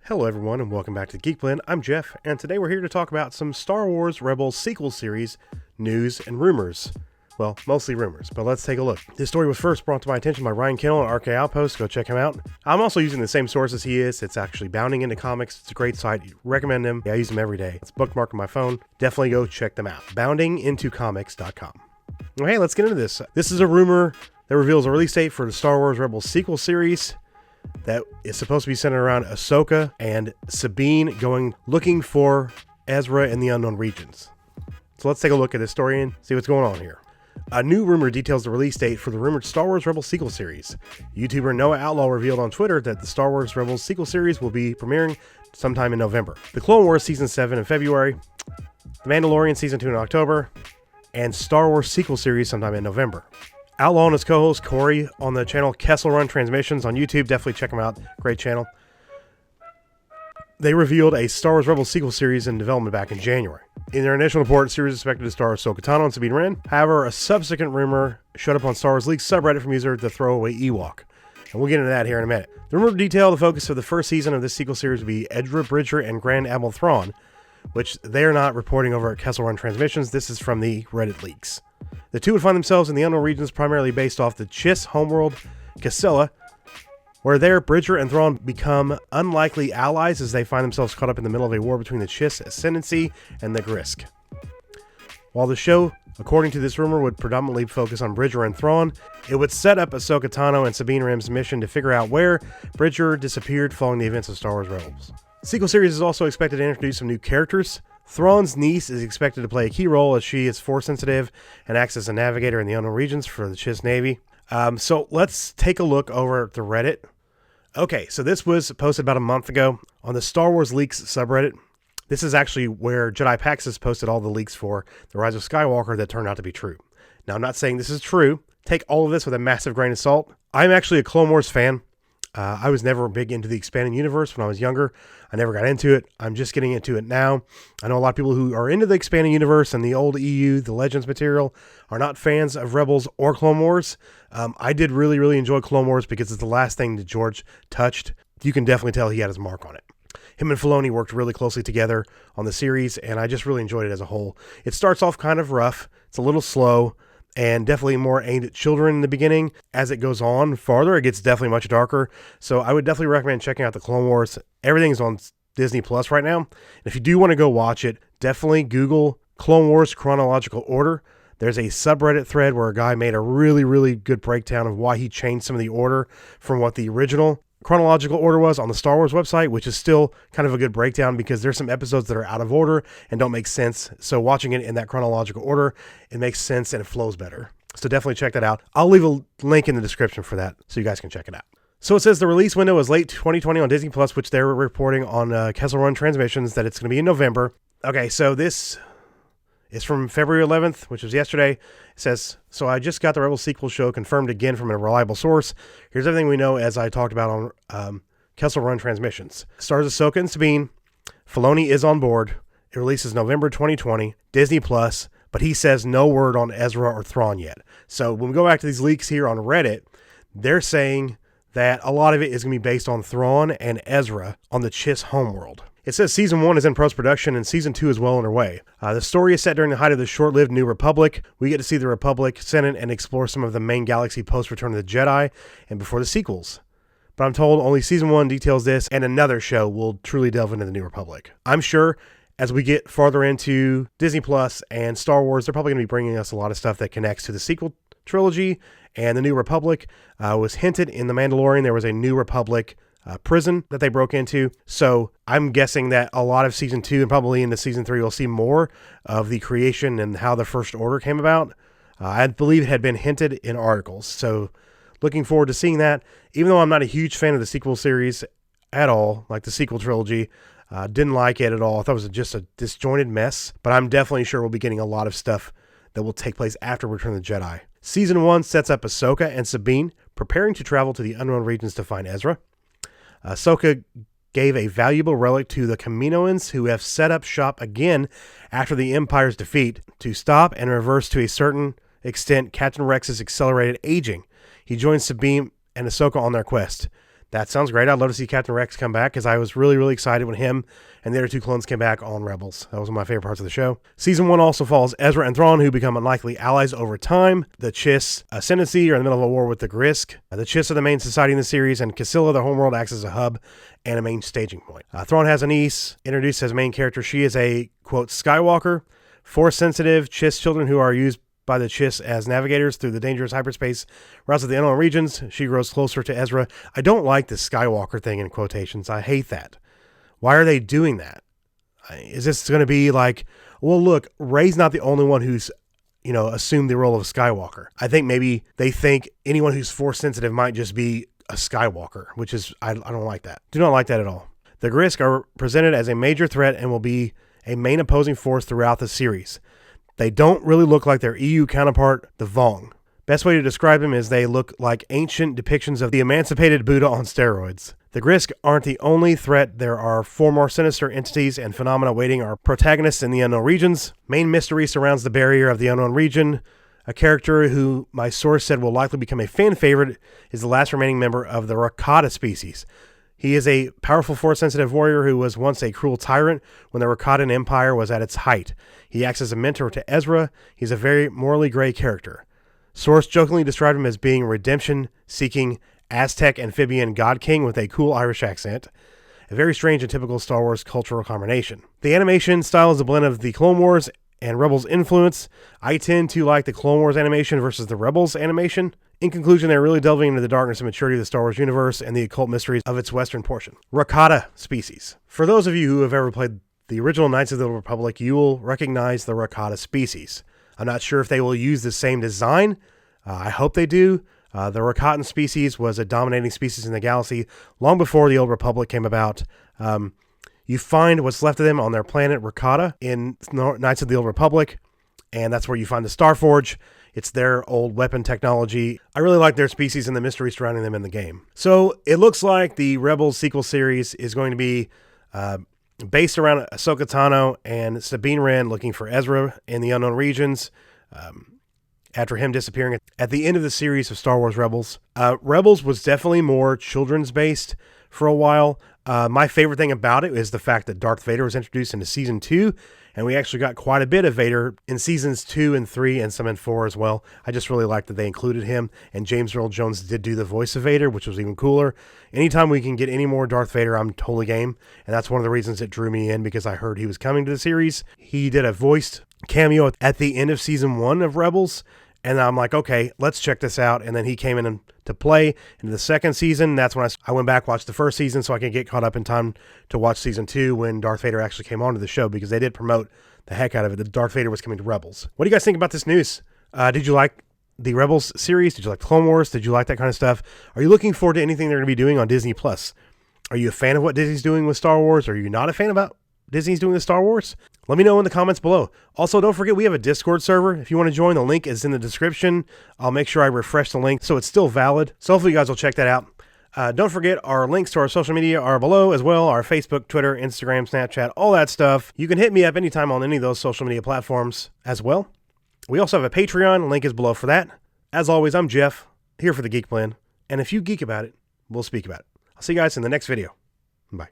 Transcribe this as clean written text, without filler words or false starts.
Hello everyone and welcome back to Geek Blend. I'm Jeff, and today we're here to talk about some Star Wars Rebels sequel series news and rumors. Well, mostly rumors, but let's take a look. This story was first brought to my attention by Ryan Kennel at RK Outpost. Go check him out. I'm also using the same source as he is. It's actually Bounding Into Comics. It's a great site. Recommend them. Yeah, I use them every day. It's bookmarked on my phone. Definitely go check them out. boundingintocomics.com. Well, hey, let's get into this. This is a rumor that reveals a release date for the Star Wars Rebels sequel series that is supposed to be centered around Ahsoka and Sabine looking for Ezra in the unknown regions. So let's take a look at this story and see what's going on here. A new rumor details the release date for the rumored Star Wars Rebels sequel series. YouTuber Noah Outlaw revealed on Twitter that the Star Wars Rebels sequel series will be premiering sometime in November. The Clone Wars Season 7 in February, The Mandalorian Season 2 in October, and Star Wars sequel series sometime in November. Outlaw and his co-host Corey on the channel Kessel Run Transmissions on YouTube. Definitely check them out. Great channel. They revealed a Star Wars Rebels sequel series in development back in January. In their initial report, the series is expected to star Ahsoka Tano and Sabine Wren. However, a subsequent rumor showed up on Star Wars Leaks subreddit from user The Throwaway Ewok. And we'll get into that here in a minute. The rumor detailed the focus of the first season of this sequel series will be Ezra Bridger and Grand Admiral Thrawn, which they are not reporting over at Kessel Run Transmissions. This is from the Reddit leaks. The two would find themselves in the unknown regions primarily based off the Chiss homeworld, Casilla, where there Bridger and Thrawn become unlikely allies as they find themselves caught up in the middle of a war between the Chiss Ascendancy and the Grisk. While the show, according to this rumor, would predominantly focus on Bridger and Thrawn, it would set up Ahsoka Tano and Sabine Wren's mission to figure out where Bridger disappeared following the events of Star Wars Rebels. The sequel series is also expected to introduce some new characters. Thrawn's niece is expected to play a key role as she is force sensitive and acts as a navigator in the unknown regions for the Chiss Navy. So let's take a look over at the Reddit. Okay, so this was posted about a month ago on the Star Wars Leaks subreddit. This is actually where Jedi Paxis posted all the leaks for The Rise of Skywalker that turned out to be true. Now, I'm not saying this is true. Take all of this with a massive grain of salt. I'm actually a Clone Wars fan. I was never big into the expanding universe when I was younger. I never got into it. I'm just getting into it now. I know a lot of people who are into the expanding universe and the old EU, the Legends material, are not fans of Rebels or Clone Wars. I did really enjoy Clone Wars because it's the last thing that George touched. You can definitely tell he had his mark on it. Him and Filoni worked really closely together on the series, and I just really enjoyed it as a whole. It starts off kind of rough. It's a little slow, and definitely more aimed at children in the beginning. As it goes on farther, it gets definitely much darker. So I would definitely recommend checking out the Clone Wars. Everything's on Disney Plus right now. And if you do want to go watch it, definitely Google Clone Wars Chronological Order. There's a subreddit thread where a guy made a really good breakdown of why he changed some of the order from what the original chronological order was on the Star Wars website, which is still kind of a good breakdown because there's some episodes that are out of order and don't make sense. So watching it in that chronological order, it makes sense and it flows better. So definitely check that out. I'll leave a link in the description for that so you guys can check it out. So it says the release window is late 2020 on Disney Plus, which they're reporting on Kessel Run Transmissions that it's going to be in November. Okay, so this is from February 11th, which was yesterday. It says, so I just got the Rebels sequel show confirmed again from a reliable source. Here's everything we know as I talked about on Kessel Run Transmissions. Stars Ahsoka and Sabine. Filoni is on board. It releases November 2020, Disney Plus, but he says no word on Ezra or Thrawn yet. So when we go back to these leaks here on Reddit, they're saying that a lot of it is going to be based on Thrawn and Ezra on the Chiss homeworld. It says Season 1 is in post-production and Season 2 is well underway. The story is set during the height of the short-lived New Republic. We get to see the Republic, Senate, and explore some of the main galaxy post-Return of the Jedi and before the sequels. But I'm told only Season 1 details this, and another show will truly delve into the New Republic. I'm sure as we get farther into Disney Plus and Star Wars, they're probably going to be bringing us a lot of stuff that connects to the sequel trilogy and the New Republic. Was hinted in The Mandalorian. There was a New Republic prison that they broke into. So I'm guessing that a lot of Season 2 and probably into Season 3 we'll see more of the creation and how the First Order came about. I believe it had been hinted in articles. So looking forward to seeing that. Even though I'm not a huge fan of the sequel series at all, like the sequel trilogy, didn't like it at all. I thought it was just a disjointed mess. But I'm definitely sure we'll be getting a lot of stuff that will take place after Return of the Jedi. Season 1 sets up Ahsoka and Sabine preparing to travel to the unknown regions to find Ezra. Ahsoka gave a valuable relic to the Kaminoans who have set up shop again after the Empire's defeat to stop and reverse to a certain extent Captain Rex's accelerated aging. He joins Sabine and Ahsoka on their quest. That sounds great. I'd love to see Captain Rex come back because I was really, really excited when him and the other two clones came back on Rebels. That was one of my favorite parts of the show. Season 1 also follows Ezra and Thrawn, who become unlikely allies over time. The Chiss Ascendancy are in the middle of a war with the Grisk. The Chiss are the main society in the series, and Casilla, their homeworld, acts as a hub and a main staging point. Thrawn has a niece, introduced as main character. She is a, quote, Skywalker, Force-sensitive Chiss children who are used by the Chiss as navigators through the dangerous hyperspace routes of the unknown regions. She grows closer to Ezra. I don't like the Skywalker thing in quotations. I hate that. Why are they doing that? Is this going to be like, well, look, Rey's not the only one who's, assumed the role of Skywalker. I think maybe they think anyone who's Force sensitive might just be a Skywalker, which is, I don't like that. Do not like that at all. The Grisk are presented as a major threat and will be a main opposing force throughout the series. They don't really look like their EU counterpart, the Vong. Best way to describe them is they look like ancient depictions of the emancipated Buddha on steroids. The Grisk aren't the only threat. There are 4 more sinister entities and phenomena waiting our protagonists in the unknown regions. Main mystery surrounds the barrier of the unknown region. A character who my source said will likely become a fan favorite is the last remaining member of the Rakata species. He is a powerful Force-sensitive warrior who was once a cruel tyrant when the Rakatan Empire was at its height. He acts as a mentor to Ezra. He's a very morally gray character. Source jokingly described him as being a redemption-seeking Aztec amphibian god king with a cool Irish accent. A very strange and typical Star Wars cultural combination. The animation style is a blend of the Clone Wars and Rebels influence. I tend to like the Clone Wars animation versus the Rebels animation. In conclusion, they're really delving into the darkness and maturity of the Star Wars universe and the occult mysteries of its western portion. Rakata species. For those of you who have ever played the original Knights of the Old Republic, you will recognize the Rakata species. I'm not sure if they will use the same design. I hope they do. The Rakatan species was a dominating species in the galaxy long before the Old Republic came about. You find what's left of them on their planet Rakata in Knights of the Old Republic, and that's where you find the Starforge. It's their old weapon technology. I really like their species and the mystery surrounding them in the game. So it looks like the Rebels sequel series is going to be based around Ahsoka Tano and Sabine Wren looking for Ezra in the unknown regions after him disappearing at the end of the series of Star Wars Rebels. Rebels was definitely more children's based for a while. My favorite thing about it is the fact that Darth Vader was introduced into Season 2, and we actually got quite a bit of Vader in Seasons 2 and 3 and some in 4 as well. I just really liked that they included him, and James Earl Jones did do the voice of Vader, which was even cooler. Anytime we can get any more Darth Vader, I'm totally game, and that's one of the reasons it drew me in, because I heard he was coming to the series. He did a voiced cameo at the end of Season 1 of Rebels, and I'm like, okay, let's check this out. And then he came in to play in the second season. That's when I went back, watched the first season so I could get caught up in time to watch Season 2 when Darth Vader actually came onto the show, because they did promote the heck out of it that Darth Vader was coming to Rebels. What do you guys think about this news? Did you like the Rebels series? Did you like Clone Wars? Did you like that kind of stuff? Are you looking forward to anything they're going to be doing on Disney+? Are you a fan of what Disney's doing with Star Wars? Are you not a fan about Disney's doing with Star Wars? Let me know in the comments below. Also, don't forget we have a Discord server. If you want to join, the link is in the description. I'll make sure I refresh the link so it's still valid. So hopefully you guys will check that out. Don't forget our links to our social media are below as well. Our Facebook, Twitter, Instagram, Snapchat, all that stuff. You can hit me up anytime on any of those social media platforms as well. We also have a Patreon. Link is below for that. As always, I'm Jeff, here for the Geek Blend. And if you geek about it, we'll speak about it. I'll see you guys in the next video. Bye.